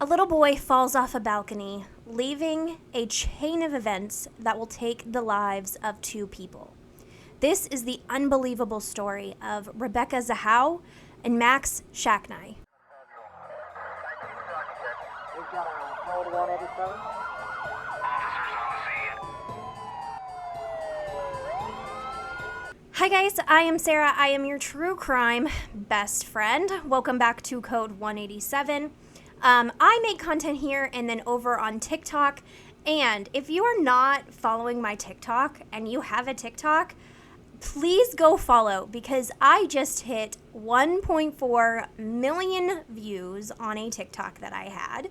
A little boy falls off a balcony, leaving a chain of events that will take the lives of two people. This is the unbelievable story of Rebecca Zahau and Max Shacknai. We've got a hold 187. Hi guys, I am Sarah. I am your true crime best friend. Welcome back to Code 187. I make content here and then over on TikTok. And if you are not following my TikTok and you have a TikTok, please go follow because I just hit 1.4 million views on a TikTok that I had.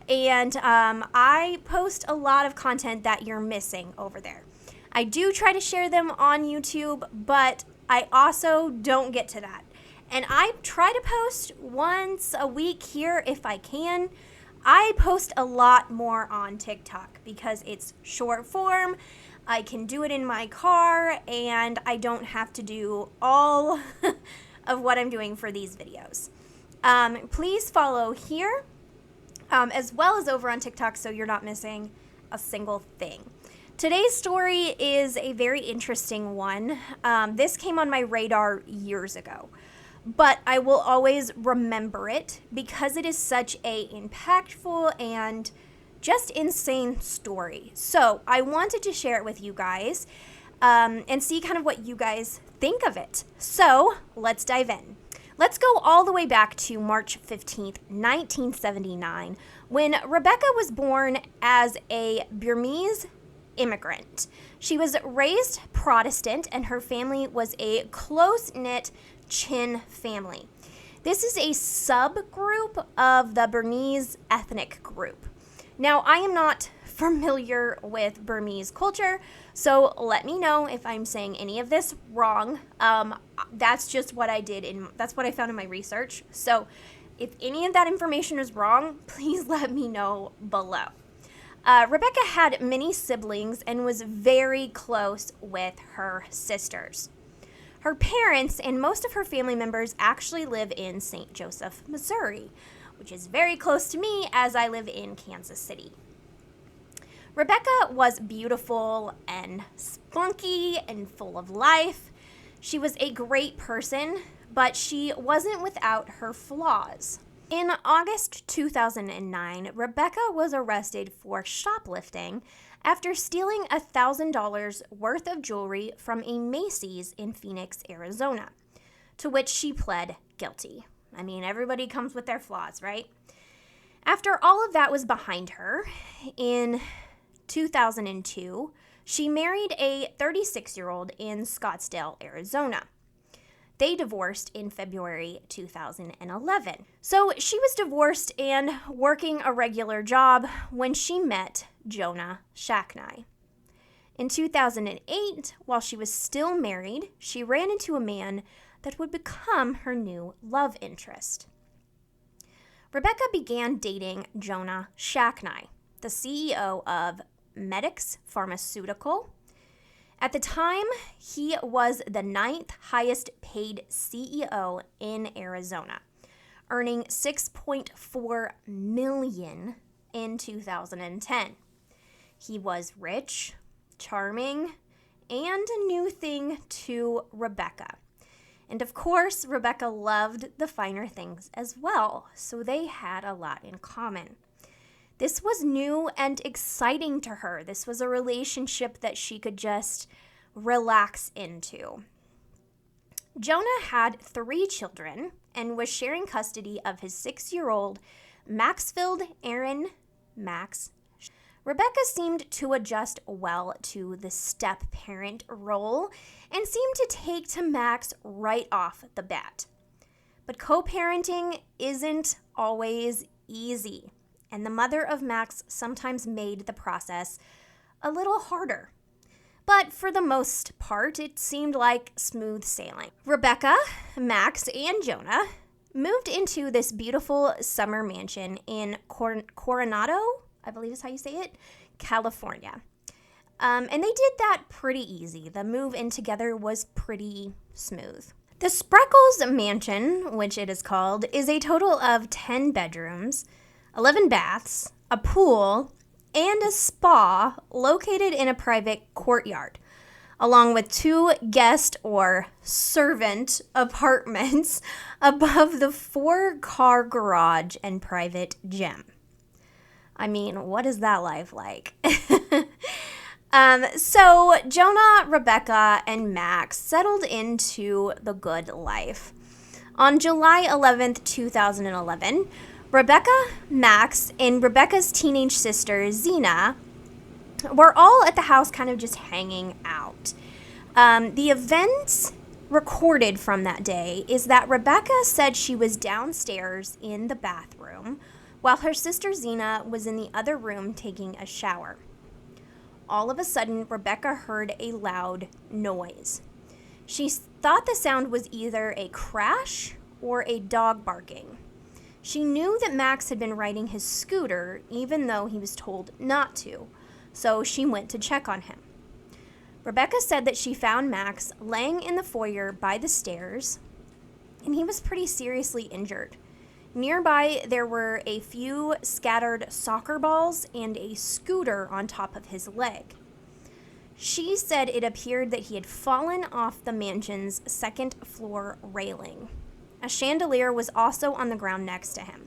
And I post a lot of content that you're missing over there. I do try to share them on YouTube, but I also don't get to that. And I try to post once a week here if I can. I post a lot more on TikTok because it's short form. I can do it in my car and I don't have to do all of what I'm doing for these videos. Please follow here as well as over on TikTok so you're not missing a single thing. Today's story is a very interesting one. This came on my radar years ago, but I will always remember it because it is such a impactful and just insane story. So I wanted to share it with you guys and see kind of what you guys think of it. So let's dive in. Let's go all the way back to March 15th, 1979, when Rebecca was born as a Burmese immigrant. She was raised Protestant and her family was a close-knit Chin family. This is a subgroup of the Burmese ethnic group. Now, I am not familiar with Burmese culture, so let me know if I'm saying any of this wrong. That's just what I did that's what I found in my research. So if any of that information is wrong, please let me know below. Rebecca had many siblings and was very close with her sisters. Her parents and most of her family members actually live in St. Joseph, Missouri, which is very close to me as I live in Kansas City. Rebecca was beautiful and spunky and full of life. She was a great person, but she wasn't without her flaws. In August 2009, Rebecca was arrested for shoplifting after stealing $1,000 worth of jewelry from a Macy's in Phoenix, Arizona, to which she pled guilty. I mean, everybody comes with their flaws, right? After all of that was behind her, in 2002, she married a 36-year-old in Scottsdale, Arizona. They divorced in February 2011. So she was divorced and working a regular job when she met Jonah Shacknai. In 2008, while she was still married, she ran into a man that would become her new love interest. Rebecca began dating Jonah Shacknai, the CEO of Medix Pharmaceutical. At the time, he was the 9th highest paid CEO in Arizona, earning $6.4 million in 2010. He was rich, charming, and a new thing to Rebecca. And of course, Rebecca loved the finer things as well, so they had a lot in common. This was new and exciting to her. This was a relationship that she could just relax into. Jonah had 3 children and was sharing custody of his 6-year-old Maxfield Aaron Max. Rebecca seemed to adjust well to the step-parent role and seemed to take to Max right off the bat. But co-parenting isn't always easy, and the mother of Max sometimes made the process a little harder. But for the most part, it seemed like smooth sailing. Rebecca, Max, and Jonah moved into this beautiful summer mansion in Coronado, I believe is how you say it, California. And they did that pretty easy. The move in together was pretty smooth. The Spreckles Mansion, which it is called, is a total of 10 bedrooms, 11 baths, a pool, and a spa located in a private courtyard, along with 2 guest or servant apartments above the 4-car garage and private gym. I mean, what is that life like? So Jonah, Rebecca, and Max settled into the good life. On July 11th, 2011, Rebecca, Max, and Rebecca's teenage sister, Zena, were all at the house kind of just hanging out. The events recorded from that day is that Rebecca said she was downstairs in the bathroom while her sister Zena was in the other room taking a shower. All of a sudden, Rebecca heard a loud noise. She thought the sound was either a crash or a dog barking. She knew that Max had been riding his scooter even though he was told not to, so she went to check on him. Rebecca said that she found Max laying in the foyer by the stairs, and he was pretty seriously injured. Nearby, there were a few scattered soccer balls and a scooter on top of his leg. She said it appeared that he had fallen off the mansion's second-floor railing. A chandelier was also on the ground next to him.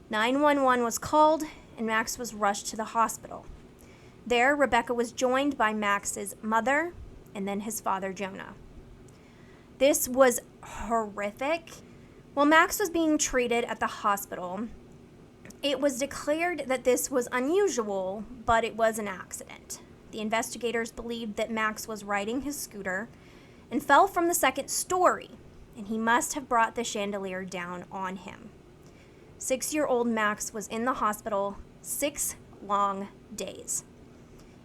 911 was called, and Max was rushed to the hospital. There, Rebecca was joined by Max's mother and then his father, Jonah. This was horrific. While Max was being treated at the hospital, it was declared that this was unusual, but it was an accident. The investigators believed that Max was riding his scooter and fell from the second story, and he must have brought the chandelier down on him. 6-year-old Max was in the hospital 6 long days.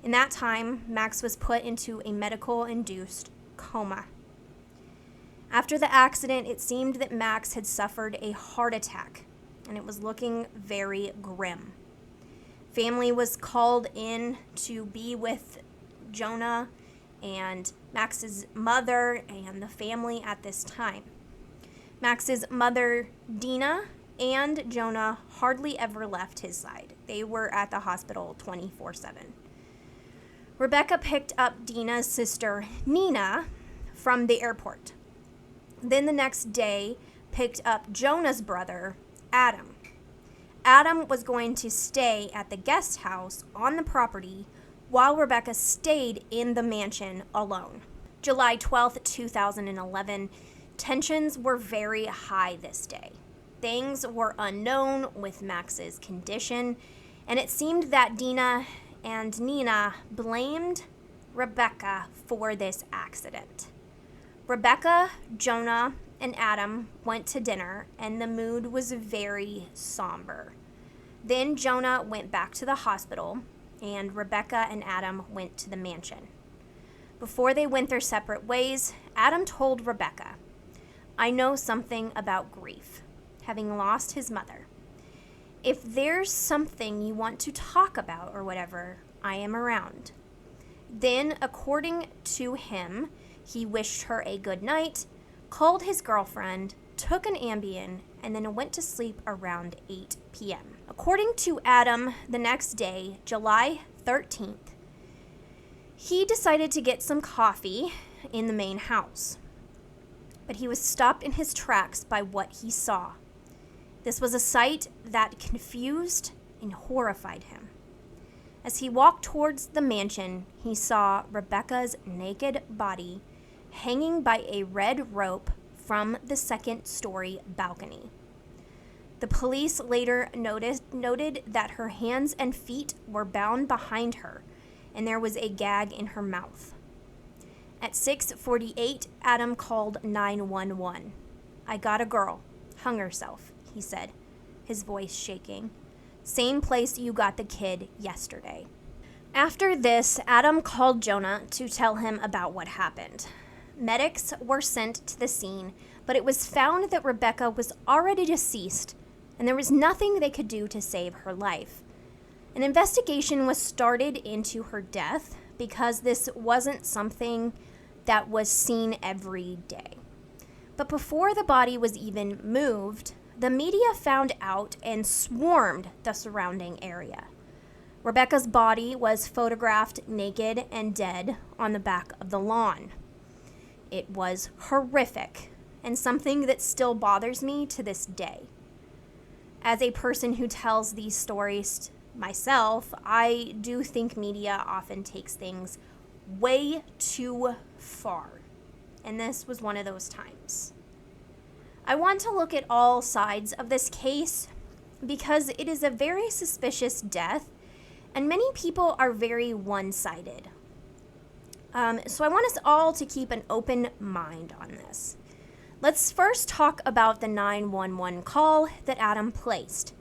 In that time, Max was put into a medical-induced coma. After the accident, it seemed that Max had suffered a heart attack, and it was looking very grim. Family was called in to be with Jonah and Max's mother and the family at this time. Max's mother, Dina, and Jonah hardly ever left his side. They were at the hospital 24/7. Rebecca picked up Dina's sister, Nina, from the airport. Then the next day, picked up Jonah's brother, Adam. Adam was going to stay at the guest house on the property while Rebecca stayed in the mansion alone. July 12th, 2011, tensions were very high this day. Things were unknown with Max's condition, and it seemed that Dina and Nina blamed Rebecca for this accident. Rebecca, Jonah, and Adam went to dinner, and the mood was very somber. Then Jonah went back to the hospital, and Rebecca and Adam went to the mansion. Before they went their separate ways, Adam told Rebecca, "I know something about grief, having lost his mother. If there's something you want to talk about or whatever, I am around." Then, according to him, he wished her a good night, called his girlfriend, took an Ambien, and then went to sleep around 8 p.m. According to Adam, the next day, July 13th, he decided to get some coffee in the main house. But he was stopped in his tracks by what he saw. This was a sight that confused and horrified him. As he walked towards the mansion, he saw Rebecca's naked body hanging by a red rope from the second-story balcony. The police later noted that her hands and feet were bound behind her, and there was a gag in her mouth. At 6:48, Adam called 911. "I got a girl, hung herself," he said, his voice shaking. "Same place you got the kid yesterday." After this, Adam called Jonah to tell him about what happened. Medics were sent to the scene, but it was found that Rebecca was already deceased, and there was nothing they could do to save her life. An investigation was started into her death because this wasn't something that was seen every day. But before the body was even moved, the media found out and swarmed the surrounding area. Rebecca's body was photographed naked and dead on the back of the lawn. It was horrific and something that still bothers me to this day. As a person who tells these stories myself, I do think media often takes things way too far, and this was one of those times. I want to look at all sides of this case because it is a very suspicious death, and many people are very one-sided. So I want us all to keep an open mind on this. Let's first talk about the 911 call that Adam placed.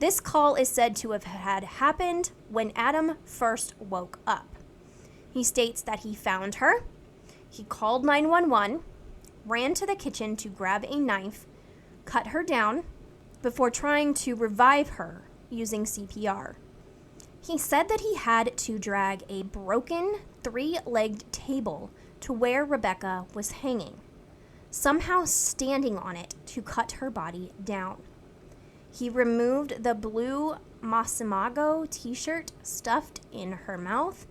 This call is said to have had happened when Adam first woke up. He states that he found her, he called 911, ran to the kitchen to grab a knife, cut her down, before trying to revive her using CPR. He said that he had to drag a broken 3-legged table to where Rebecca was hanging, somehow standing on it to cut her body down. He removed the blue Massimo t-shirt stuffed in her mouth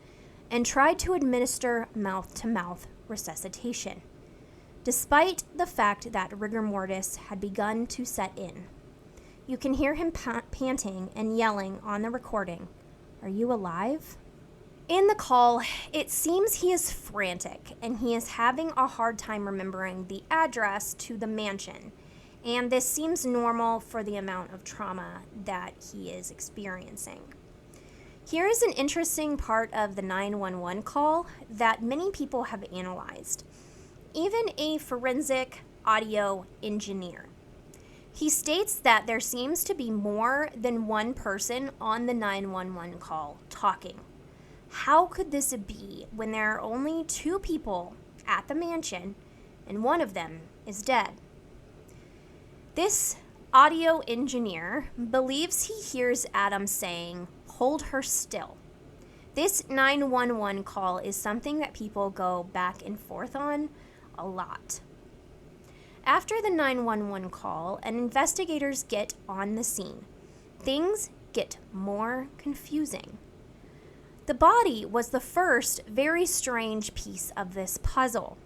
and tried to administer mouth-to-mouth resuscitation, despite the fact that rigor mortis had begun to set in. You can hear him panting and yelling on the recording, "Are you alive?" In the call, it seems he is frantic and he is having a hard time remembering the address to the mansion, and this seems normal for the amount of trauma that he is experiencing. Here is an interesting part of the 911 call that many people have analyzed, even a forensic audio engineer. He states that there seems to be more than one person on the 911 call talking. How could this be when there are only 2 people at the mansion and one of them is dead? This audio engineer believes he hears Adam saying, "Hold her still." This 911 call is something that people go back and forth on a lot. After the 911 call and investigators get on the scene, things get more confusing. The body was the first very strange piece of this puzzle.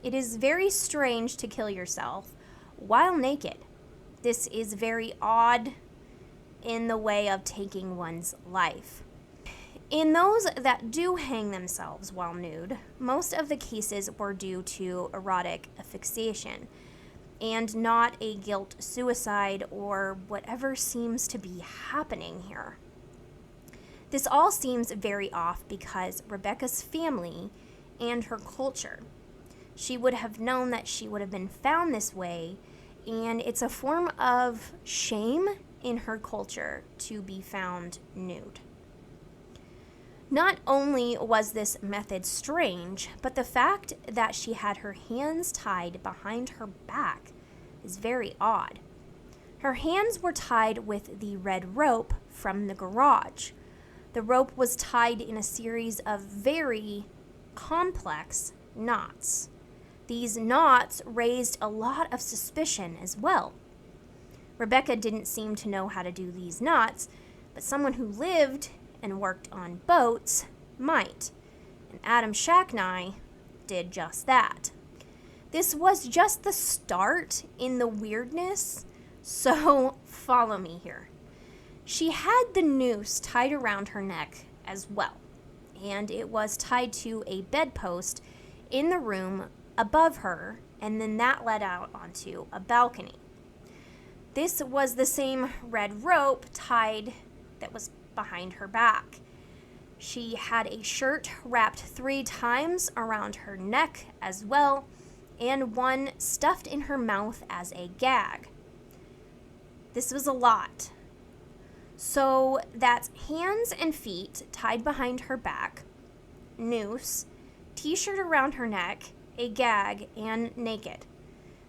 It is very strange to kill yourself while naked. This is very odd in the way of taking one's life. In those that do hang themselves while nude, most of the cases were due to erotic asphyxiation and not a guilt suicide or whatever seems to be happening here. This all seems very off because Rebecca's family and her culture. She would have known that she would have been found this way, and it's a form of shame in her culture to be found nude. Not only was this method strange, but the fact that she had her hands tied behind her back is very odd. Her hands were tied with the red rope from the garage. The rope was tied in a series of very complex knots. These knots raised a lot of suspicion as well. Rebecca didn't seem to know how to do these knots, but someone who lived and worked on boats might. And Adam Shacknai did just that. This was just the start in the weirdness, so follow me here. She had the noose tied around her neck as well, and it was tied to a bedpost in the room above her, and then that led out onto a balcony. This was the same red rope tied that was behind her back. She had a shirt wrapped 3 times around her neck as well, and one stuffed in her mouth as a gag. This was a lot. So that's hands and feet tied behind her back, noose, t-shirt around her neck, a gag, and naked.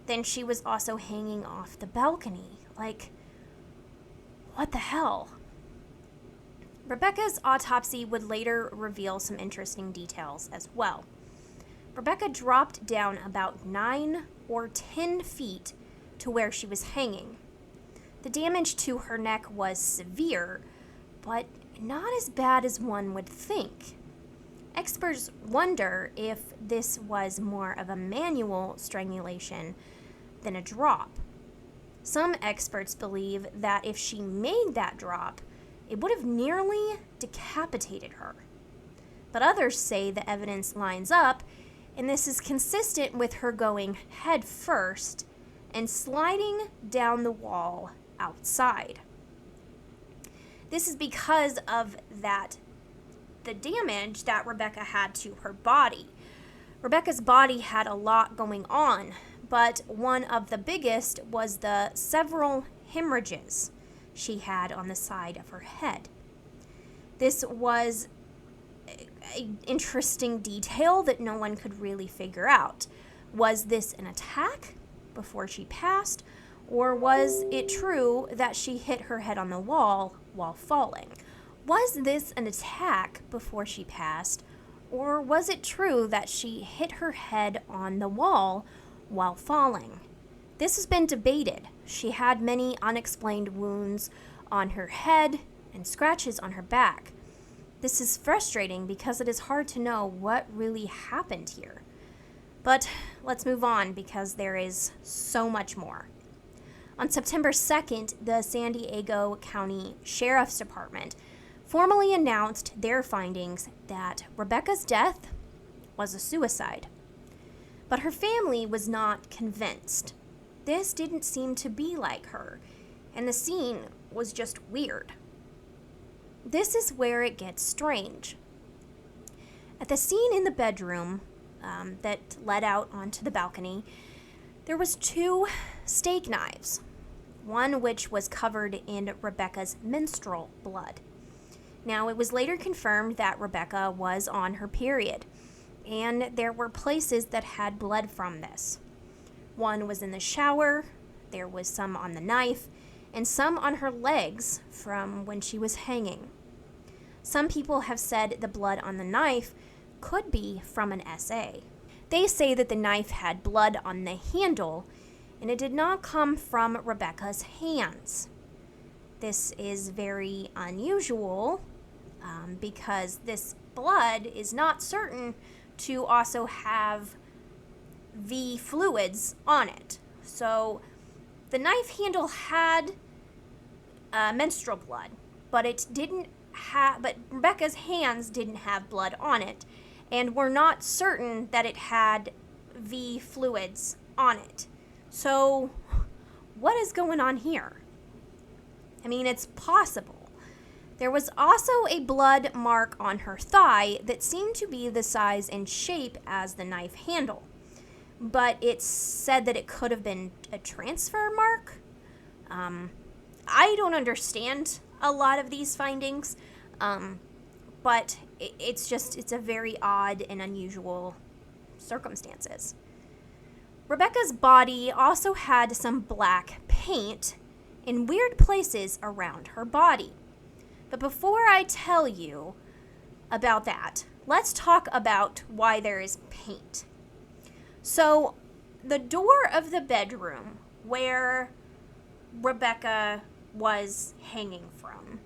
Then she was also hanging off the balcony. Like, what the hell? Rebecca's autopsy would later reveal some interesting details as well. Rebecca dropped down about 9 or 10 feet to where she was hanging. The damage to her neck was severe, but not as bad as one would think. Experts wonder if this was more of a manual strangulation than a drop. Some experts believe that if she made that drop, it would have nearly decapitated her. But others say the evidence lines up, and this is consistent with her going head first and sliding down the wall outside. This is because of the damage that Rebecca had to her body. Rebecca's body had a lot going on, but one of the biggest was the several hemorrhages she had on the side of her head. This was an interesting detail that no one could really figure out. Was this an attack before she passed, or was it true that she hit her head on the wall while falling? Was this an attack before she passed, or was it true that she hit her head on the wall while falling? This has been debated. She had many unexplained wounds on her head and scratches on her back. This is frustrating because it is hard to know what really happened here. But let's move on because there is so much more. On September 2nd, the San Diego County Sheriff's Department formally announced their findings that Rebecca's death was a suicide. But her family was not convinced. This didn't seem to be like her, and the scene was just weird. This is where it gets strange. At the scene in the bedroom that led out onto the balcony, there was 2 steak knives, one which was covered in Rebecca's menstrual blood. Now, it was later confirmed that Rebecca was on her period, and there were places that had blood from this. One was in the shower, there was some on the knife, and some on her legs from when she was hanging. Some people have said the blood on the knife could be from an SA. They say that the knife had blood on the handle, and it did not come from Rebecca's hands. This is very unusual because this blood is not certain to also have the fluids on it. So the knife handle had menstrual blood, but but Rebecca's hands didn't have blood on it, and we're not certain that it had the fluids on it. So what is going on here? I mean, it's possible. There was also a blood mark on her thigh that seemed to be the size and shape as the knife handle, but it's said that it could have been a transfer mark. I don't understand a lot of these findings, but it's a very odd and unusual circumstances. Rebecca's body also had some black paint in weird places around her body. But before I tell you about that, let's talk about why there is paint. So, the door of the bedroom where Rebecca was hanging from,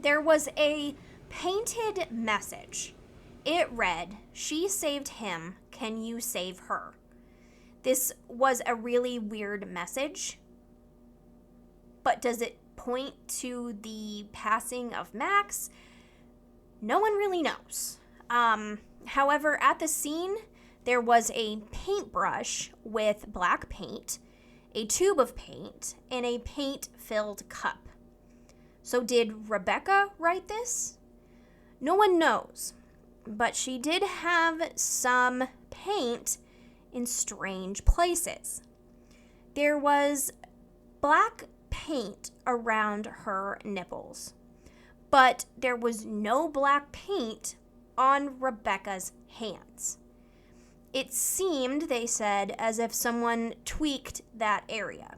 there was a painted message. It read, "She saved him, can you save her?" This was a really weird message, but does it point to the passing of Max? No one really knows. However, at the scene, there was a paintbrush with black paint, a tube of paint, and a paint-filled cup. So did Rebecca write this? No one knows, but she did have some paint in strange places. There was black paint around her nipples, but there was no black paint on Rebecca's hands. It seemed, they said, as if someone tweaked that area.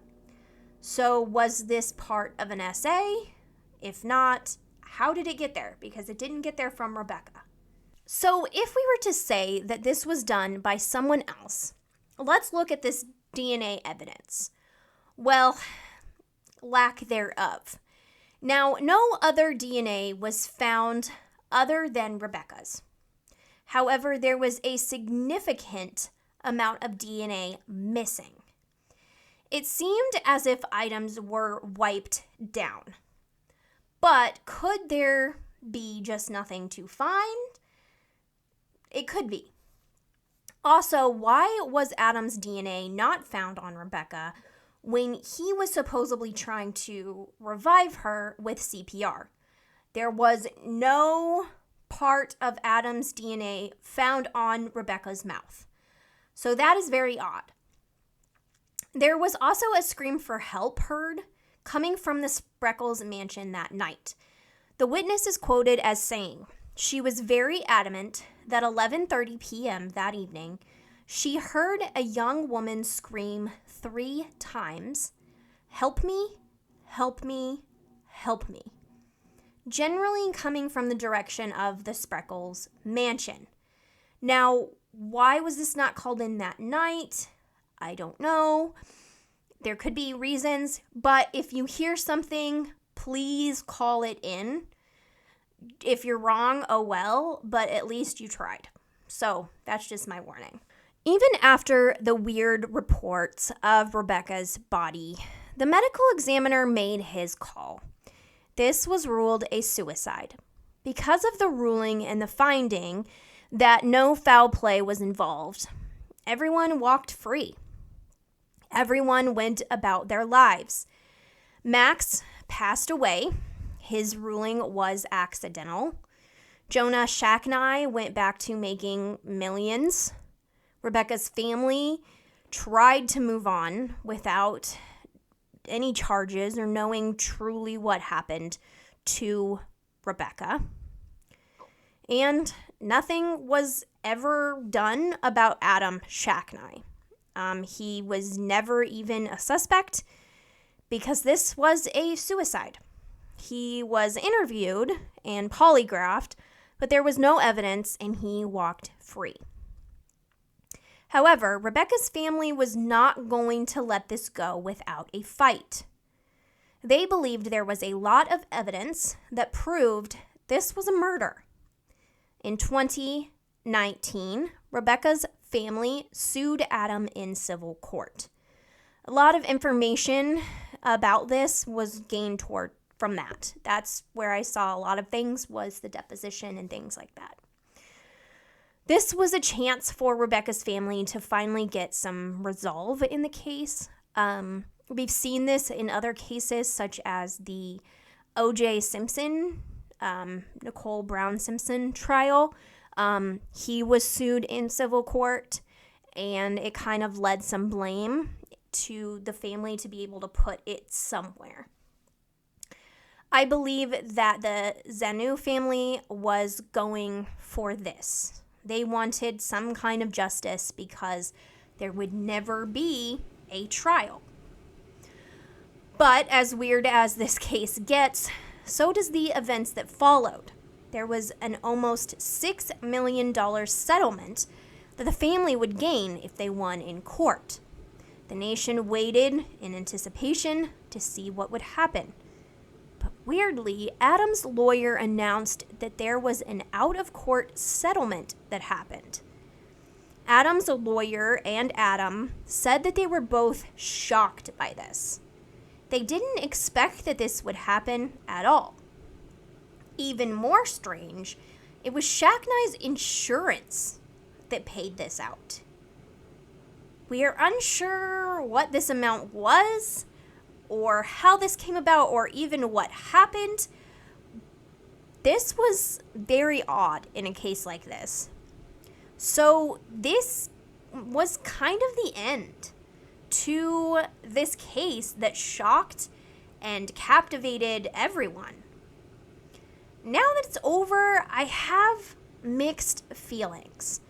So was this part of an SA? If not, how did it get there? Because it didn't get there from Rebecca. So if we were to say that this was done by someone else, let's look at this DNA evidence. Well, lack thereof. Now, no other DNA was found other than Rebecca's. However, there was a significant amount of DNA missing. It seemed as if items were wiped down. But could there be just nothing to find? It could be. Also, why was Adam's DNA not found on Rebecca when he was supposedly trying to revive her with CPR? There was no part of Adam's DNA found on Rebecca's mouth. So that is very odd. There was also a scream for help heard coming from the Spreckles mansion that night. The witness is quoted as saying, she was very adamant that 11:30 p.m. that evening, she heard a young woman scream 3 times, "Help me, help me, help me," generally coming from the direction of the Spreckles mansion. Now, why was this not called in that night? I don't know. There could be reasons, but if you hear something, please call it in. If you're wrong, oh well, but at least you tried. So that's just my warning. Even after the weird reports of Rebecca's body, the medical examiner made his call. This was ruled a suicide. Because of the ruling and the finding that no foul play was involved, everyone walked free. Everyone went about their lives. Max passed away. His ruling was accidental. Jonah Shacknai went back to making millions. Rebecca's family tried to move on without any charges or knowing truly what happened to Rebecca. And nothing was ever done about Adam Shacknai. He was never even a suspect because this was a suicide. He was interviewed and polygraphed, but there was no evidence and he walked free. However, Rebecca's family was not going to let this go without a fight. They believed there was a lot of evidence that proved this was a murder. In 2019, Rebecca's family sued Adam in civil court. A lot of information about this was gained from that. That's where I saw a lot of things, was the deposition and things like that. This was a chance for Rebecca's family to finally get some resolve in the case. We've seen this in other cases, such as the O.J. Simpson, Nicole Brown Simpson trial. He was sued in civil court, and it kind of led some blame to the family to be able to put it somewhere. I believe that the Zahau family was going for this. They wanted some kind of justice because there would never be a trial. But as weird as this case gets, so does the events that followed. There was an almost $6 million settlement that the family would gain if they won in court. The nation waited in anticipation to see what would happen. But weirdly, Adam's lawyer announced that there was an out-of-court settlement that happened. Adam's lawyer and Adam said that they were both shocked by this. They didn't expect that this would happen at all. Even more strange, it was Shacknai's insurance that paid this out. We are unsure what this amount was, or how this came about, or even what happened. This was very odd in a case like this. So this was kind of the end to this case that shocked and captivated everyone. Now that it's over, I have mixed feelings.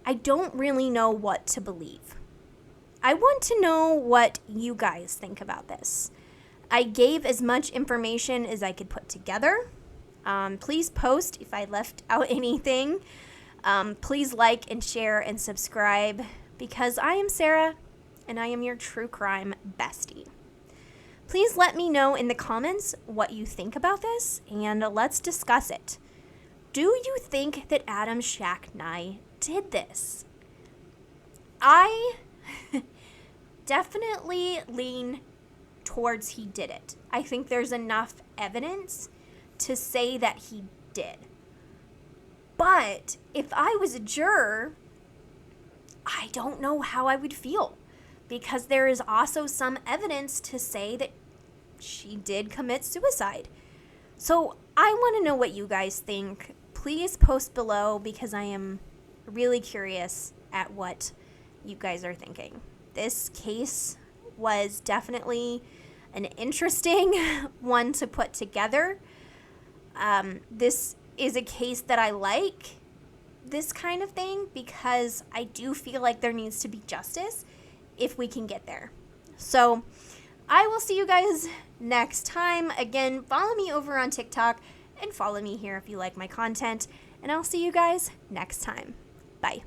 I don't really know what to believe. I want to know what you guys think about this. I gave as much information as I could put together. Please post if I left out anything. Please like and share and subscribe, because I am Sarah and I am your true crime bestie. Please let me know in the comments what you think about this, and let's discuss it. Do you think that Adam Shacknai did this? I definitely lean towards he did it. I think there's enough evidence to say that he did. But if I was a juror, I don't know how I would feel, because there is also some evidence to say that she did commit suicide. So I want to know what you guys think. Please post below, because I am really curious at what you guys are thinking. This case was definitely an interesting one to put together. This is a case that I like, this kind of thing, because I do feel like there needs to be justice if we can get there. So I will see you guys next time. Again, follow me over on TikTok and follow me here if you like my content, and I'll see you guys next time. Bye.